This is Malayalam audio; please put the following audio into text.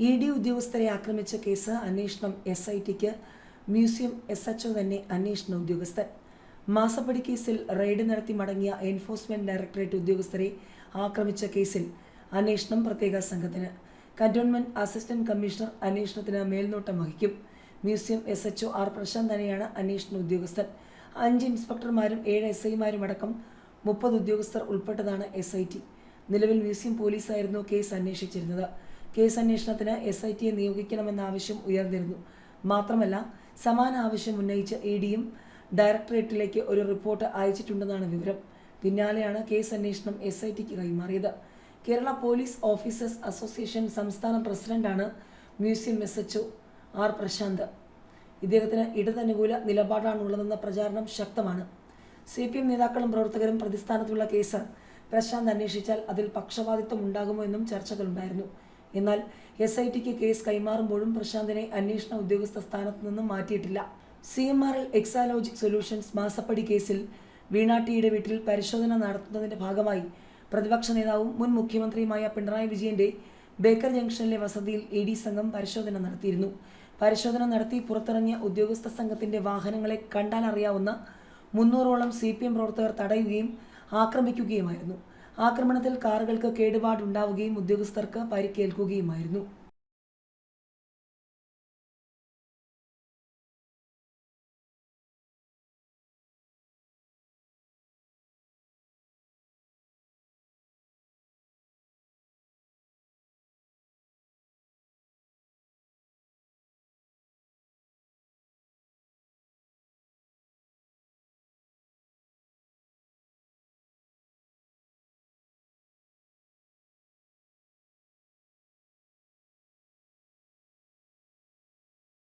ED ഉദ്യോഗസ്ഥരെ ആക്രമിച്ച കേസ് അന്വേഷണം SITക്ക് മ്യൂസിയം SHO തന്നെ അന്വേഷണ ഉദ്യോഗസ്ഥൻ. മാസപ്പടി കേസിൽ റെയ്ഡ് നടത്തി മടങ്ങിയ എൻഫോഴ്സ്മെന്റ് ഡയറക്ടറേറ്റ് ഉദ്യോഗസ്ഥരെ ആക്രമിച്ച കേസിൽ അന്വേഷണം പ്രത്യേക സംഘത്തിന്. കന്റോൺമെന്റ് അസിസ്റ്റന്റ് കമ്മീഷണർ അന്വേഷണത്തിന് മേൽനോട്ടം വഹിക്കും. മ്യൂസിയം SHO R പ്രശാന്ത് തന്നെയാണ് അന്വേഷണ ഉദ്യോഗസ്ഥൻ. 5 ഇൻസ്പെക്ടർമാരും 7 SIമാരും അടക്കം 30 ഉദ്യോഗസ്ഥർ ഉൾപ്പെട്ടതാണ് SIT. നിലവിൽ മ്യൂസിയം പോലീസായിരുന്നു കേസ് അന്വേഷിച്ചിരുന്നത്. കേസ് അന്വേഷണത്തിന് SITയെ നിയോഗിക്കണമെന്ന ആവശ്യം ഉയർന്നിരുന്നു. മാത്രമല്ല, സമാന ആവശ്യം ഉന്നയിച്ച് EDയും ഡയറക്ടറേറ്റിലേക്ക് ഒരു റിപ്പോർട്ട് അയച്ചിട്ടുണ്ടെന്നാണ് വിവരം. പിന്നാലെയാണ് കേസ് അന്വേഷണം SITക്ക് കൈമാറിയത്. കേരള പോലീസ് ഓഫീസേഴ്സ് അസോസിയേഷൻ സംസ്ഥാന പ്രസിഡന്റാണ് മ്യൂസിയം SHO R പ്രശാന്ത്. ഇദ്ദേഹത്തിന് ഇടതനുകൂല നിലപാടാണുള്ളതെന്ന പ്രചാരണം ശക്തമാണ്. CPM നേതാക്കളും പ്രവർത്തകരും പ്രതിസ്ഥാനത്തുള്ള കേസ് പ്രശാന്ത് അന്വേഷിച്ചാൽ അതിൽ പക്ഷപാതിത്വം ഉണ്ടാകുമോ എന്നും ചർച്ചകളുണ്ടായിരുന്നു. എന്നാൽ SITക്ക് കേസ് കൈമാറുമ്പോഴും പ്രശാന്തിനെ അന്വേഷണ ഉദ്യോഗസ്ഥ സ്ഥാനത്ത് നിന്നും മാറ്റിയിട്ടില്ല. CMRL എക്സാലോജിക് സൊല്യൂഷൻസ് മാസപ്പടി കേസിൽ വീണ ടിയുടെ വീട്ടിൽ പരിശോധന നടത്തുന്നതിന്റെ ഭാഗമായി പ്രതിപക്ഷ നേതാവും മുൻ മുഖ്യമന്ത്രിയുമായ പിണറായി വിജയന്റെ ബേക്കർ ജംഗ്ഷനിലെ വസതിയിൽ ED സംഘം പരിശോധന നടത്തിയിരുന്നു. പരിശോധന നടത്തി പുറത്തിറങ്ങിയ ഉദ്യോഗസ്ഥ സംഘത്തിന്റെ വാഹനങ്ങളെ കണ്ടാൽ അറിയാവുന്ന 300ഓളം CPM പ്രവർത്തകർ തടയുകയും ആക്രമിക്കുകയുമായിരുന്നു. ആക്രമണത്തിൽ കാറുകൾക്ക് കേടുപാടുണ്ടാവുകയും ഉദ്യോഗസ്ഥർക്ക് പരിക്കേൽക്കുകയുമായിരുന്നു.